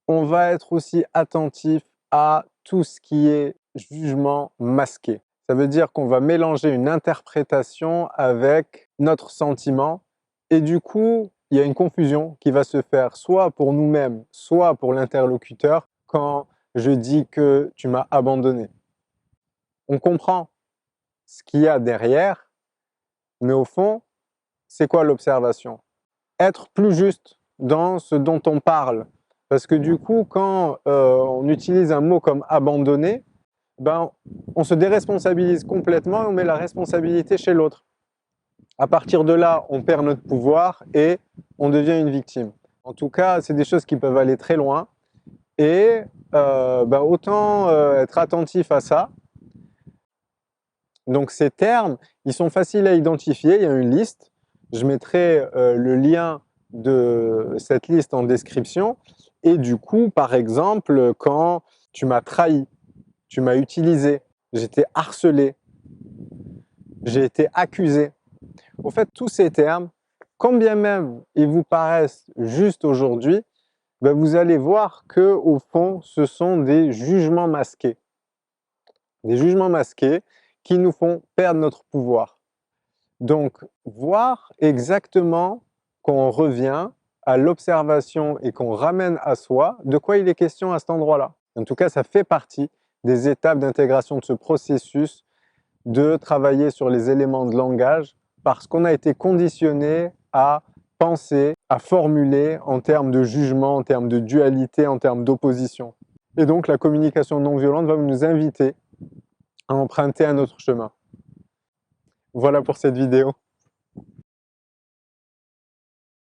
On va être aussi attentif à tout ce qui est jugement masqué. Ça veut dire qu'on va mélanger une interprétation avec notre sentiment et du coup, il y a une confusion qui va se faire soit pour nous-mêmes, soit pour l'interlocuteur quand je dis que tu m'as abandonné. On comprend ce qu'il y a derrière, mais au fond, c'est quoi l'observation? Être plus juste dans ce dont on parle. Parce que du coup, quand on utilise un mot comme abandonner, ben, on se déresponsabilise complètement et on met la responsabilité chez l'autre. À partir de là, on perd notre pouvoir et on devient une victime. En tout cas, c'est des choses qui peuvent aller très loin et ben, autant être attentif à ça. Donc ces termes, ils sont faciles à identifier, il y a une liste. Je mettrai le lien de cette liste en description. Et du coup, par exemple, quand tu m'as trahi, tu m'as utilisé, j'étais harcelé, j'ai été accusé. Au fait, tous ces termes, quand bien même ils vous paraissent justes aujourd'hui, ben vous allez voir que au fond, ce sont des jugements masqués. Des jugements masqués qui nous font perdre notre pouvoir. Donc, voir exactement quand on revient à l'observation et qu'on ramène à soi de quoi il est question à cet endroit-là. En tout cas, ça fait partie des étapes d'intégration de ce processus de travailler sur les éléments de langage parce qu'on a été conditionné à penser, à formuler en termes de jugement, en termes de dualité, en termes d'opposition. Et donc, la communication non violente va nous inviter à emprunter un autre chemin. Voilà pour cette vidéo.